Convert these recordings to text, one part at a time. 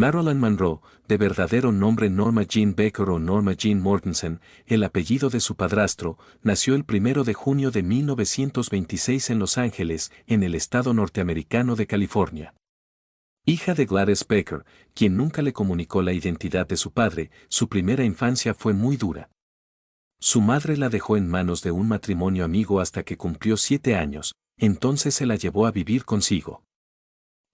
Marilyn Monroe, de verdadero nombre Norma Jean Baker o Norma Jean Mortensen, el apellido de su padrastro, nació el 1 de junio de 1926 en Los Ángeles, en el estado norteamericano de California. Hija de Gladys Baker, quien nunca le comunicó la identidad de su padre, su primera infancia fue muy dura. Su madre la dejó en manos de un matrimonio amigo hasta que cumplió 7 años, entonces se la llevó a vivir consigo.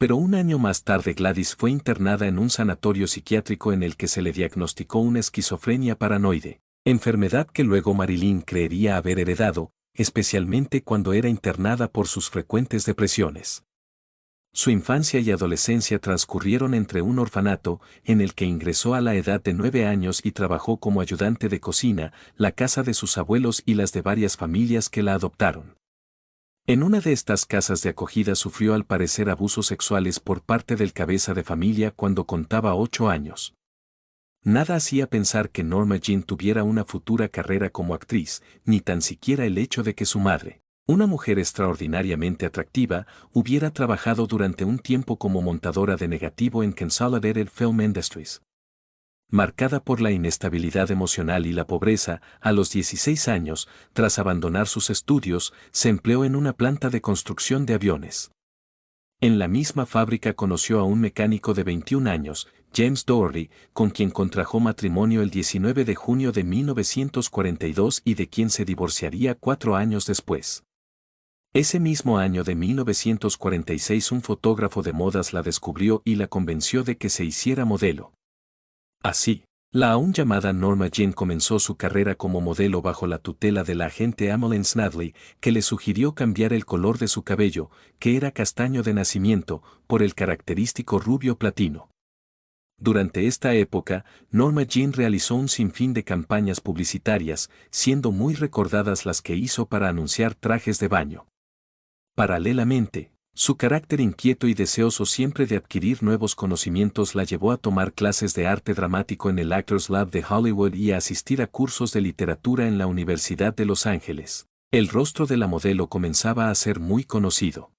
Pero un año más tarde Gladys fue internada en un sanatorio psiquiátrico en el que se le diagnosticó una esquizofrenia paranoide, enfermedad que luego Marilyn creería haber heredado, especialmente cuando era internada por sus frecuentes depresiones. Su infancia y adolescencia transcurrieron entre un orfanato, en el que ingresó a la edad de 9 años y trabajó como ayudante de cocina, la casa de sus abuelos y las de varias familias que la adoptaron. En una de estas casas de acogida sufrió al parecer abusos sexuales por parte del cabeza de familia cuando contaba 8 años. Nada hacía pensar que Norma Jean tuviera una futura carrera como actriz, ni tan siquiera el hecho de que su madre, una mujer extraordinariamente atractiva, hubiera trabajado durante un tiempo como montadora de negativo en Consolidated Film Industries. Marcada por la inestabilidad emocional y la pobreza, a los 16 años, tras abandonar sus estudios, se empleó en una planta de construcción de aviones. En la misma fábrica conoció a un mecánico de 21 años, James Doherty, con quien contrajo matrimonio el 19 de junio de 1942 y de quien se divorciaría 4 años después. Ese mismo año de 1946 un fotógrafo de modas la descubrió y la convenció de que se hiciera modelo. Así, la aún llamada Norma Jean comenzó su carrera como modelo bajo la tutela de la agente Emmeline Snadley, que le sugirió cambiar el color de su cabello, que era castaño de nacimiento, por el característico rubio platino. Durante esta época, Norma Jean realizó un sinfín de campañas publicitarias, siendo muy recordadas las que hizo para anunciar trajes de baño. Paralelamente, su carácter inquieto y deseoso siempre de adquirir nuevos conocimientos la llevó a tomar clases de arte dramático en el Actors Lab de Hollywood y a asistir a cursos de literatura en la Universidad de Los Ángeles. El rostro de la modelo comenzaba a ser muy conocido.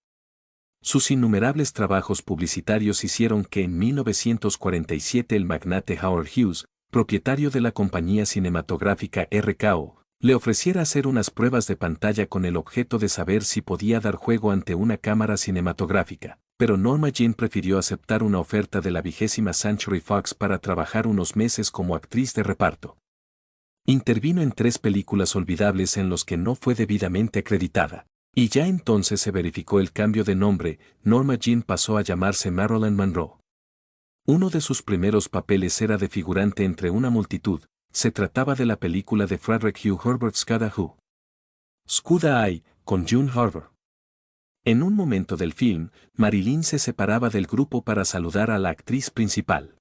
Sus innumerables trabajos publicitarios hicieron que en 1947 el magnate Howard Hughes, propietario de la compañía cinematográfica RKO, le ofreciera hacer unas pruebas de pantalla con el objeto de saber si podía dar juego ante una cámara cinematográfica, pero Norma Jean prefirió aceptar una oferta de la 20ª Century Fox para trabajar unos meses como actriz de reparto. Intervino en 3 películas olvidables en los que no fue debidamente acreditada, y ya entonces se verificó el cambio de nombre. Norma Jean pasó a llamarse Marilyn Monroe. Uno de sus primeros papeles era de figurante entre una multitud. Se trataba de la película de Frederick Hugh Herbert Scudda Who. Scudda Eye, con June Harbour. En un momento del film, Marilyn se separaba del grupo para saludar a la actriz principal.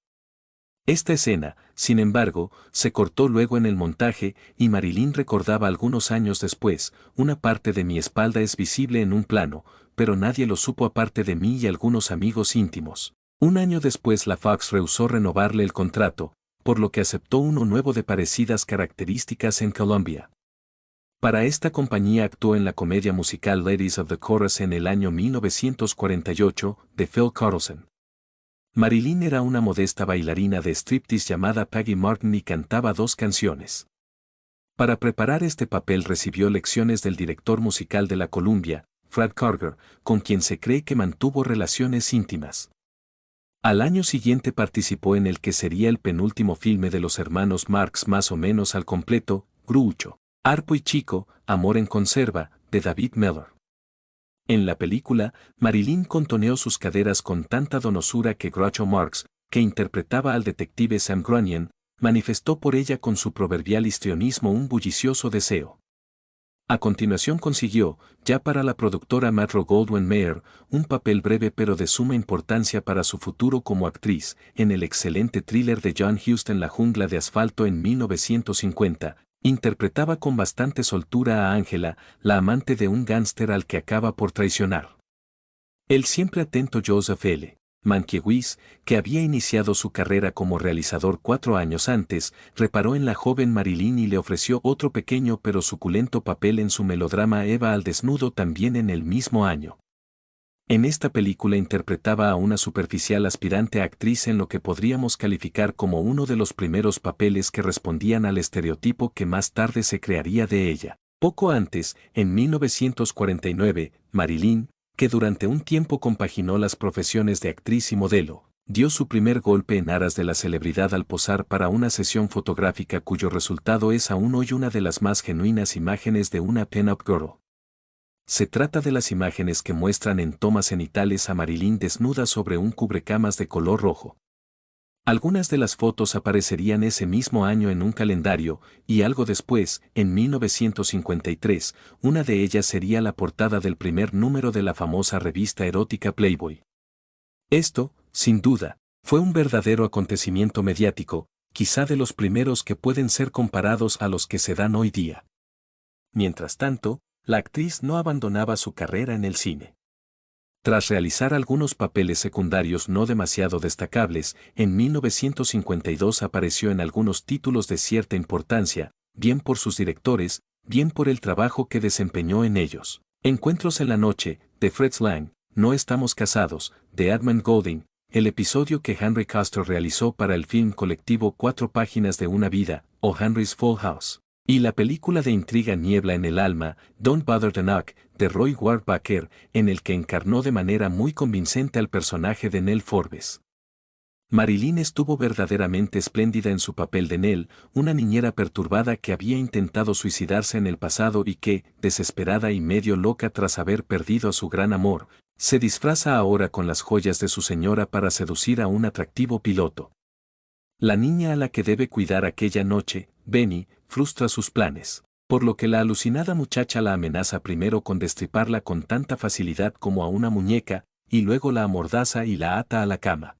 Esta escena, sin embargo, se cortó luego en el montaje y Marilyn recordaba algunos años después: una parte de mi espalda es visible en un plano, pero nadie lo supo aparte de mí y algunos amigos íntimos. Un año después la Fox rehusó renovarle el contrato, por lo que aceptó uno nuevo de parecidas características en Columbia. Para esta compañía actuó en la comedia musical Ladies of the Chorus en el año 1948, de Phil Carlson. Marilyn era una modesta bailarina de striptease llamada Peggy Martin y cantaba 2 canciones. Para preparar este papel recibió lecciones del director musical de la Columbia, Fred Karger, con quien se cree que mantuvo relaciones íntimas. Al año siguiente participó en el que sería el penúltimo filme de los hermanos Marx más o menos al completo, Groucho, Harpo y Chico, Amor en conserva, de David Miller. En la película, Marilyn contoneó sus caderas con tanta donosura que Groucho Marx, que interpretaba al detective Sam Grunion, manifestó por ella con su proverbial histrionismo un bullicioso deseo. A continuación consiguió, ya para la productora Metro-Goldwyn-Mayer, un papel breve pero de suma importancia para su futuro como actriz, en el excelente thriller de John Huston La jungla de asfalto en 1950, interpretaba con bastante soltura a Angela, la amante de un gángster al que acaba por traicionar. El siempre atento Joseph L. Mankiewicz, que había iniciado su carrera como realizador 4 años antes, reparó en la joven Marilyn y le ofreció otro pequeño pero suculento papel en su melodrama Eva al desnudo también en el mismo año. En esta película interpretaba a una superficial aspirante a actriz en lo que podríamos calificar como uno de los primeros papeles que respondían al estereotipo que más tarde se crearía de ella. Poco antes, en 1949, Marilyn, que durante un tiempo compaginó las profesiones de actriz y modelo, dio su primer golpe en aras de la celebridad al posar para una sesión fotográfica cuyo resultado es aún hoy una de las más genuinas imágenes de una pin-up girl. Se trata de las imágenes que muestran en tomas cenitales a Marilyn desnuda sobre un cubrecamas de color rojo. Algunas de las fotos aparecerían ese mismo año en un calendario, y algo después, en 1953, una de ellas sería la portada del primer número de la famosa revista erótica Playboy. Esto, sin duda, fue un verdadero acontecimiento mediático, quizá de los primeros que pueden ser comparados a los que se dan hoy día. Mientras tanto, la actriz no abandonaba su carrera en el cine. Tras realizar algunos papeles secundarios no demasiado destacables, en 1952 apareció en algunos títulos de cierta importancia, bien por sus directores, bien por el trabajo que desempeñó en ellos. Encuentros en la noche, de Fritz Lang, No estamos casados, de Edmund Goulding, el episodio que Henry Castor realizó para el film colectivo 4 páginas de una vida, o Henry's Full House. Y la película de intriga Niebla en el alma, Don't Bother to Knock, de Roy Ward Baker, en el que encarnó de manera muy convincente al personaje de Nell Forbes. Marilyn estuvo verdaderamente espléndida en su papel de Nell, una niñera perturbada que había intentado suicidarse en el pasado y que, desesperada y medio loca tras haber perdido a su gran amor, se disfraza ahora con las joyas de su señora para seducir a un atractivo piloto. La niña a la que debe cuidar aquella noche, Benny, frustra sus planes, por lo que la alucinada muchacha la amenaza primero con destriparla con tanta facilidad como a una muñeca, y luego la amordaza y la ata a la cama.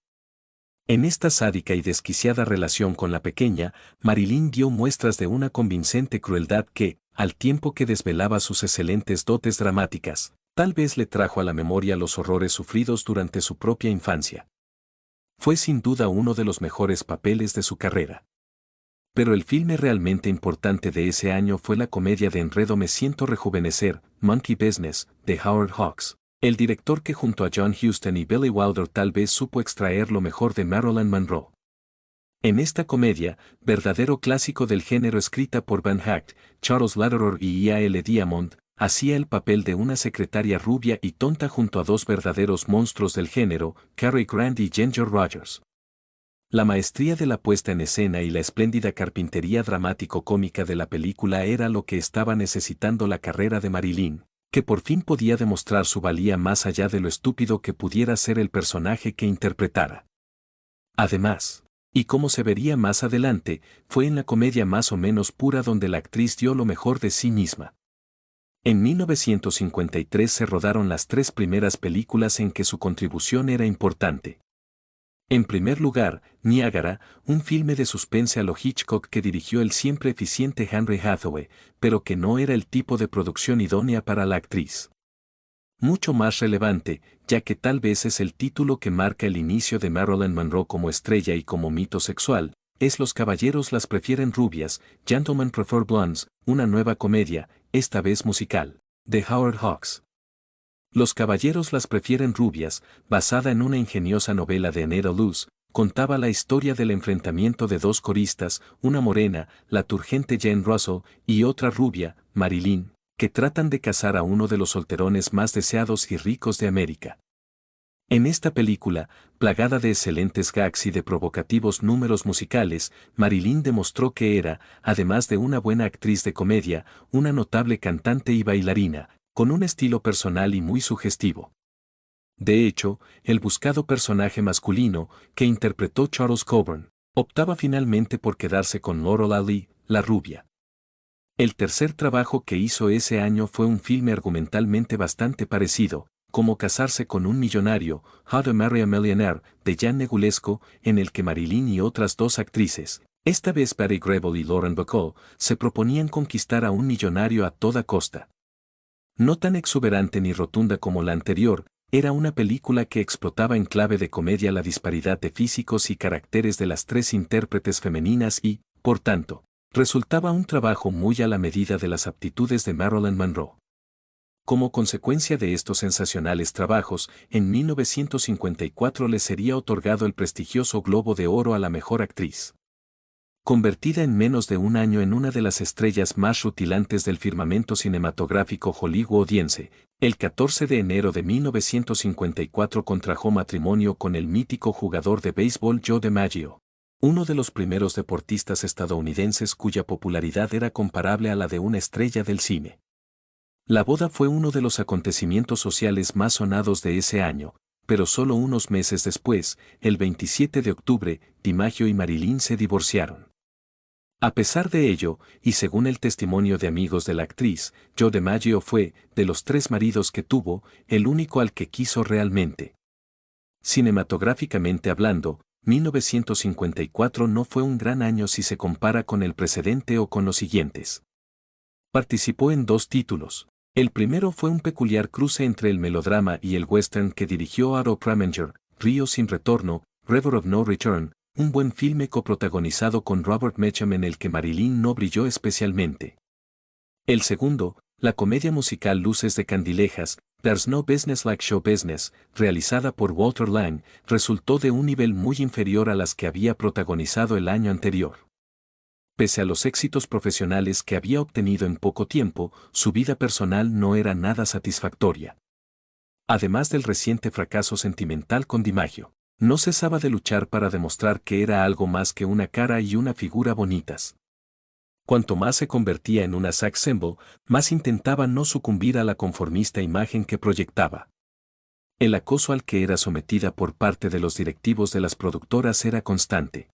En esta sádica y desquiciada relación con la pequeña, Marilyn dio muestras de una convincente crueldad que, al tiempo que desvelaba sus excelentes dotes dramáticas, tal vez le trajo a la memoria los horrores sufridos durante su propia infancia. Fue sin duda uno de los mejores papeles de su carrera. Pero el filme realmente importante de ese año fue la comedia de enredo Me siento rejuvenecer, Monkey Business, de Howard Hawks, el director que junto a John Huston y Billy Wilder tal vez supo extraer lo mejor de Marilyn Monroe. En esta comedia, verdadero clásico del género escrita por Van Hacht, Charles Lederer y E. A. L. Diamond, hacía el papel de una secretaria rubia y tonta junto a dos verdaderos monstruos del género, Cary Grant y Ginger Rogers. La maestría de la puesta en escena y la espléndida carpintería dramático-cómica de la película era lo que estaba necesitando la carrera de Marilyn, que por fin podía demostrar su valía más allá de lo estúpido que pudiera ser el personaje que interpretara. Además, y como se vería más adelante, fue en la comedia más o menos pura donde la actriz dio lo mejor de sí misma. En 1953 se rodaron las 3 primeras películas en que su contribución era importante. En primer lugar, Niágara, un filme de suspense a lo Hitchcock que dirigió el siempre eficiente Henry Hathaway, pero que no era el tipo de producción idónea para la actriz. Mucho más relevante, ya que tal vez es el título que marca el inicio de Marilyn Monroe como estrella y como mito sexual, es Los caballeros las prefieren rubias, Gentlemen Prefer Blondes, una nueva comedia, esta vez musical, de Howard Hawks. Los caballeros las prefieren rubias, basada en una ingeniosa novela de Anetta Luz, contaba la historia del enfrentamiento de dos coristas, una morena, la turgente Jane Russell, y otra rubia, Marilyn, que tratan de casar a uno de los solterones más deseados y ricos de América. En esta película, plagada de excelentes gags y de provocativos números musicales, Marilyn demostró que era, además de una buena actriz de comedia, una notable cantante y bailarina, con un estilo personal y muy sugestivo. De hecho, el buscado personaje masculino, que interpretó Charles Coburn, optaba finalmente por quedarse con Laurel Ali, la rubia. El tercer trabajo que hizo ese año fue un filme argumentalmente bastante parecido, Cómo casarse con un millonario, How to Marry a Millionaire, de Jan Negulesco, en el que Marilyn y otras 2 actrices, esta vez Patty Grable y Lauren Bacall, se proponían conquistar a un millonario a toda costa. No tan exuberante ni rotunda como la anterior, era una película que explotaba en clave de comedia la disparidad de físicos y caracteres de las 3 intérpretes femeninas y, por tanto, resultaba un trabajo muy a la medida de las aptitudes de Marilyn Monroe. Como consecuencia de estos sensacionales trabajos, en 1954 le sería otorgado el prestigioso Globo de Oro a la mejor actriz. Convertida en menos de un año en una de las estrellas más rutilantes del firmamento cinematográfico hollywoodiense, el 14 de enero de 1954 contrajo matrimonio con el mítico jugador de béisbol Joe DiMaggio, uno de los primeros deportistas estadounidenses cuya popularidad era comparable a la de una estrella del cine. La boda fue uno de los acontecimientos sociales más sonados de ese año, pero solo unos meses después, el 27 de octubre, DiMaggio y Marilyn se divorciaron. A pesar de ello, y según el testimonio de amigos de la actriz, Joe DiMaggio fue, de los 3 maridos que tuvo, el único al que quiso realmente. Cinematográficamente hablando, 1954 no fue un gran año si se compara con el precedente o con los siguientes. Participó en 2 títulos. El primero fue un peculiar cruce entre el melodrama y el western que dirigió Aro Preminger, Río sin retorno, River of No Return, un buen filme coprotagonizado con Robert Mitchum en el que Marilyn no brilló especialmente. El segundo, la comedia musical Luces de Candilejas, There's No Business Like Show Business, realizada por Walter Lang, resultó de un nivel muy inferior a las que había protagonizado el año anterior. Pese a los éxitos profesionales que había obtenido en poco tiempo, su vida personal no era nada satisfactoria. Además del reciente fracaso sentimental con DiMaggio, no cesaba de luchar para demostrar que era algo más que una cara y una figura bonitas. Cuanto más se convertía en una sex symbol, más intentaba no sucumbir a la conformista imagen que proyectaba. El acoso al que era sometida por parte de los directivos de las productoras era constante.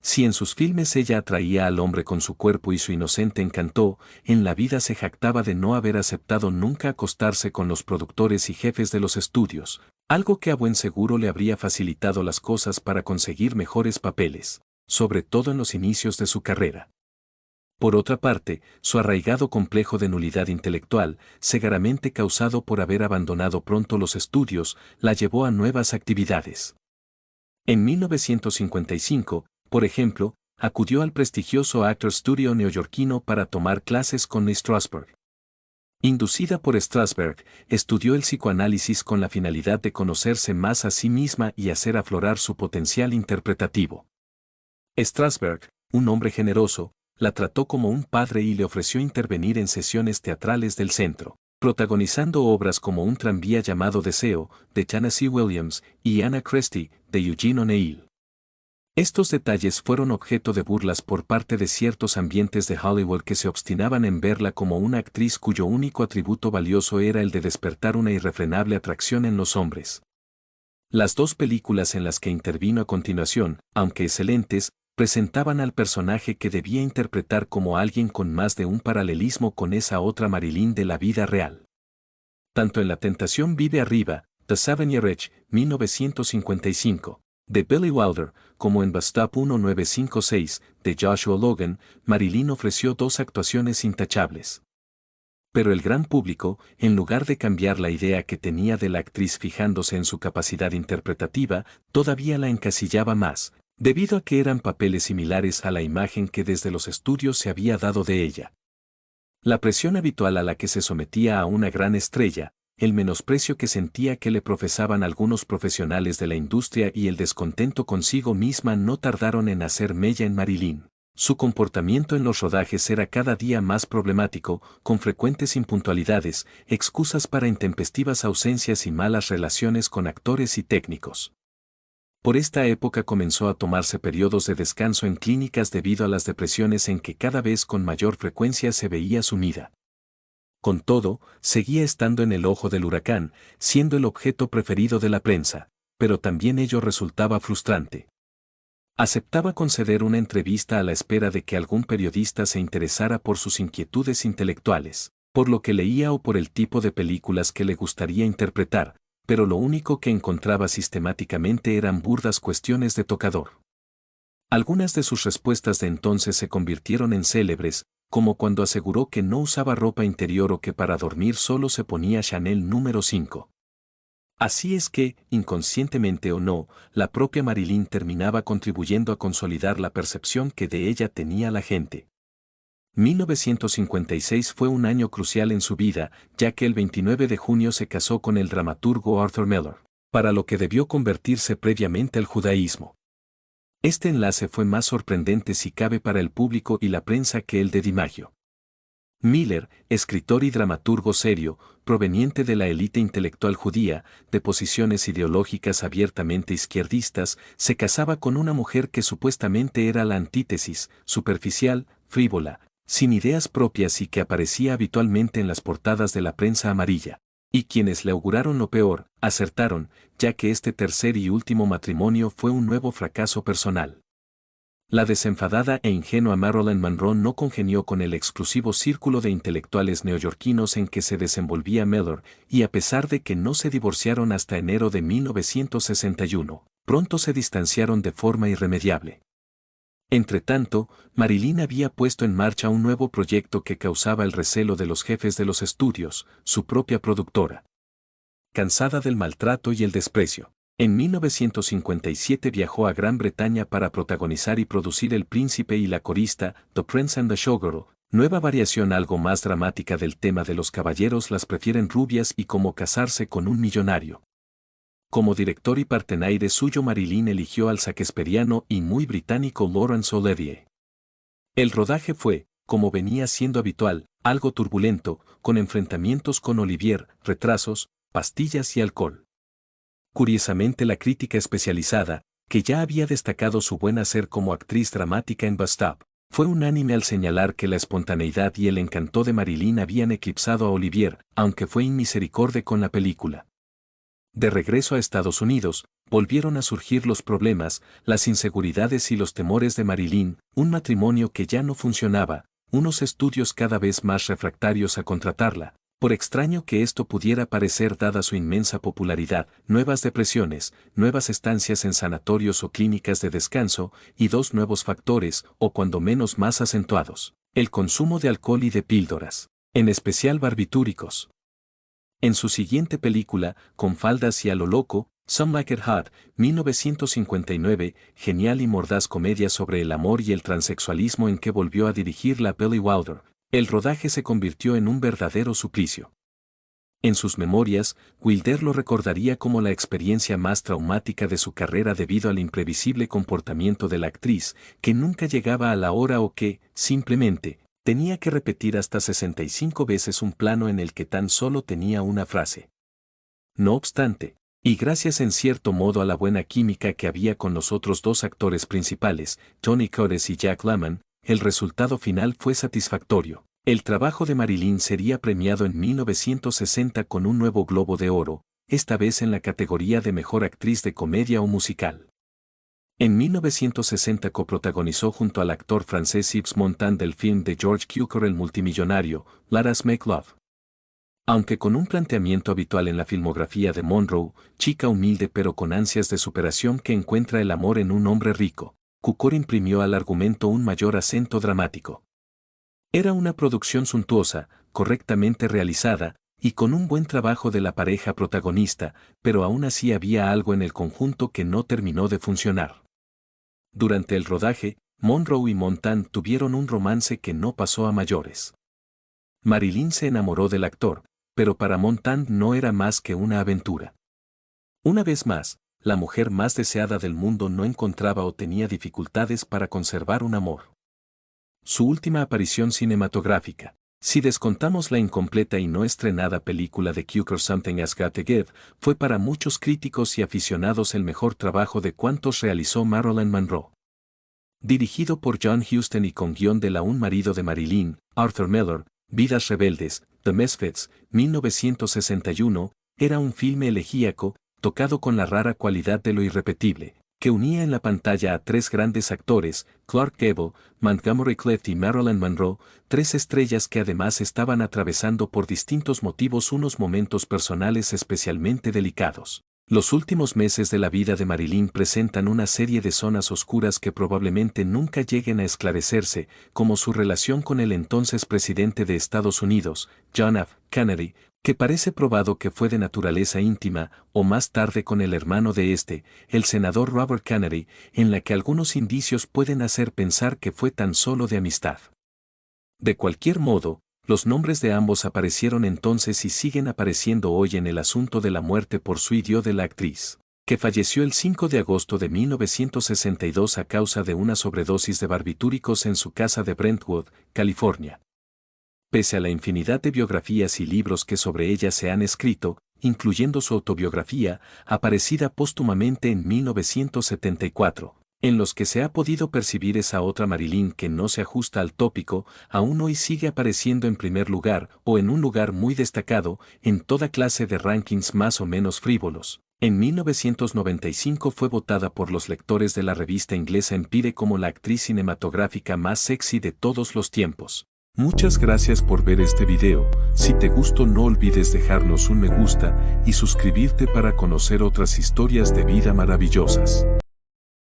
Si en sus filmes ella atraía al hombre con su cuerpo y su inocente encanto, en la vida se jactaba de no haber aceptado nunca acostarse con los productores y jefes de los estudios, algo que a buen seguro le habría facilitado las cosas para conseguir mejores papeles, sobre todo en los inicios de su carrera. Por otra parte, su arraigado complejo de nulidad intelectual, segaramente causado por haber abandonado pronto los estudios, la llevó a nuevas actividades. En 1955, por ejemplo, acudió al prestigioso Actors Studio neoyorquino para tomar clases con Strasberg. Inducida por Strasberg, estudió el psicoanálisis con la finalidad de conocerse más a sí misma y hacer aflorar su potencial interpretativo. Strasberg, un hombre generoso, la trató como un padre y le ofreció intervenir en sesiones teatrales del centro, protagonizando obras como Un tranvía llamado Deseo, de Tennessee Williams, y Anna Christie, de Eugene O'Neill. Estos detalles fueron objeto de burlas por parte de ciertos ambientes de Hollywood que se obstinaban en verla como una actriz cuyo único atributo valioso era el de despertar una irrefrenable atracción en los hombres. Las 2 películas en las que intervino a continuación, aunque excelentes, presentaban al personaje que debía interpretar como alguien con más de un paralelismo con esa otra Marilyn de la vida real. Tanto en La tentación vive arriba, The Seven Year Itch, 1955, de Billy Wilder, como en Bus Stop 1956, de Joshua Logan, Marilyn ofreció 2 actuaciones intachables. Pero el gran público, en lugar de cambiar la idea que tenía de la actriz fijándose en su capacidad interpretativa, todavía la encasillaba más, debido a que eran papeles similares a la imagen que desde los estudios se había dado de ella. La presión habitual a la que se sometía a una gran estrella, el menosprecio que sentía que le profesaban algunos profesionales de la industria y el descontento consigo misma no tardaron en hacer mella en Marilyn. Su comportamiento en los rodajes era cada día más problemático, con frecuentes impuntualidades, excusas para intempestivas ausencias y malas relaciones con actores y técnicos. Por esta época comenzó a tomarse periodos de descanso en clínicas debido a las depresiones en que cada vez con mayor frecuencia se veía sumida. Con todo, seguía estando en el ojo del huracán, siendo el objeto preferido de la prensa, pero también ello resultaba frustrante. Aceptaba conceder una entrevista a la espera de que algún periodista se interesara por sus inquietudes intelectuales, por lo que leía o por el tipo de películas que le gustaría interpretar, pero lo único que encontraba sistemáticamente eran burdas cuestiones de tocador. Algunas de sus respuestas de entonces se convirtieron en célebres, como cuando aseguró que no usaba ropa interior o que para dormir solo se ponía Chanel número 5. Así es que, inconscientemente o no, la propia Marilyn terminaba contribuyendo a consolidar la percepción que de ella tenía la gente. 1956 fue un año crucial en su vida, ya que el 29 de junio se casó con el dramaturgo Arthur Miller, para lo que debió convertirse previamente al judaísmo. Este enlace fue más sorprendente si cabe para el público y la prensa que el de DiMaggio. Miller, escritor y dramaturgo serio, proveniente de la élite intelectual judía, de posiciones ideológicas abiertamente izquierdistas, se casaba con una mujer que supuestamente era la antítesis, superficial, frívola, sin ideas propias y que aparecía habitualmente en las portadas de la prensa amarilla. Y quienes le auguraron lo peor, acertaron, ya que este tercer y último matrimonio fue un nuevo fracaso personal. La desenfadada e ingenua Marilyn Monroe no congenió con el exclusivo círculo de intelectuales neoyorquinos en que se desenvolvía Miller, y a pesar de que no se divorciaron hasta enero de 1961, pronto se distanciaron de forma irremediable. Entretanto, Marilyn había puesto en marcha un nuevo proyecto que causaba el recelo de los jefes de los estudios, su propia productora. Cansada del maltrato y el desprecio, en 1957 viajó a Gran Bretaña para protagonizar y producir El Príncipe y la Corista, The Prince and the Showgirl, nueva variación algo más dramática del tema de los caballeros las prefieren rubias y cómo casarse con un millonario. Como director y partenaire suyo Marilyn eligió al shakespeariano y muy británico Laurence Olivier. El rodaje fue, como venía siendo habitual, algo turbulento, con enfrentamientos con Olivier, retrasos, pastillas y alcohol. Curiosamente la crítica especializada, que ya había destacado su buen hacer como actriz dramática en Bust Up, fue unánime al señalar que la espontaneidad y el encanto de Marilyn habían eclipsado a Olivier, aunque fue inmisericorde con la película. De regreso a Estados Unidos, volvieron a surgir los problemas, las inseguridades y los temores de Marilyn, un matrimonio que ya no funcionaba, unos estudios cada vez más refractarios a contratarla, por extraño que esto pudiera parecer dada su inmensa popularidad, nuevas depresiones, nuevas estancias en sanatorios o clínicas de descanso, y dos nuevos factores, o cuando menos más acentuados, el consumo de alcohol y de píldoras, en especial barbitúricos. En su siguiente película, Con faldas y a lo loco, Some Like It Hot, 1959, genial y mordaz comedia sobre el amor y el transexualismo en que volvió a dirigirla Billy Wilder, el rodaje se convirtió en un verdadero suplicio. En sus memorias, Wilder lo recordaría como la experiencia más traumática de su carrera debido al imprevisible comportamiento de la actriz, que nunca llegaba a la hora o que, simplemente, tenía que repetir hasta 65 veces un plano en el que tan solo tenía una frase. No obstante, y gracias en cierto modo a la buena química que había con los otros dos actores principales, Tony Curtis y Jack Lemmon, el resultado final fue satisfactorio. El trabajo de Marilyn sería premiado en 1960 con un nuevo Globo de Oro, esta vez en la categoría de Mejor Actriz de Comedia o Musical. En 1960 coprotagonizó junto al actor francés Yves Montand del film de George Cukor El multimillonario, Let Us Make Love. Aunque con un planteamiento habitual en la filmografía de Monroe, chica humilde pero con ansias de superación que encuentra el amor en un hombre rico, Cukor imprimió al argumento un mayor acento dramático. Era una producción suntuosa, correctamente realizada, y con un buen trabajo de la pareja protagonista, pero aún así había algo en el conjunto que no terminó de funcionar. Durante el rodaje, Monroe y Montand tuvieron un romance que no pasó a mayores. Marilyn se enamoró del actor, pero para Montand no era más que una aventura. Una vez más, la mujer más deseada del mundo no encontraba o tenía dificultades para conservar un amor. Su última aparición cinematográfica, si descontamos la incompleta y no estrenada película de Cukor Something Has Got to Give, fue para muchos críticos y aficionados el mejor trabajo de cuantos realizó Marilyn Monroe. Dirigido por John Huston y con guión del aún marido de Marilyn, Arthur Miller, Vidas Rebeldes, The Misfits, 1961, era un filme elegíaco, tocado con la rara cualidad de lo irrepetible, que unía en la pantalla a tres grandes actores, Clark Gable, Montgomery Clift y Marilyn Monroe, tres estrellas que además estaban atravesando por distintos motivos unos momentos personales especialmente delicados. Los últimos meses de la vida de Marilyn presentan una serie de zonas oscuras que probablemente nunca lleguen a esclarecerse, como su relación con el entonces presidente de Estados Unidos, John F. Kennedy, que parece probado que fue de naturaleza íntima, o más tarde con el hermano de este, el senador Robert Kennedy, en la que algunos indicios pueden hacer pensar que fue tan solo de amistad. De cualquier modo, los nombres de ambos aparecieron entonces y siguen apareciendo hoy en el asunto de la muerte por suicidio de la actriz, que falleció el 5 de agosto de 1962 a causa de una sobredosis de barbitúricos en su casa de Brentwood, California. Pese a la infinidad de biografías y libros que sobre ella se han escrito, incluyendo su autobiografía, aparecida póstumamente en 1974, en los que se ha podido percibir esa otra Marilyn que no se ajusta al tópico, aún hoy sigue apareciendo en primer lugar o en un lugar muy destacado en toda clase de rankings más o menos frívolos. En 1995 fue votada por los lectores de la revista inglesa Empire como la actriz cinematográfica más sexy de todos los tiempos. Muchas gracias por ver este video. Si te gustó no olvides dejarnos un me gusta y suscribirte para conocer otras historias de vida maravillosas.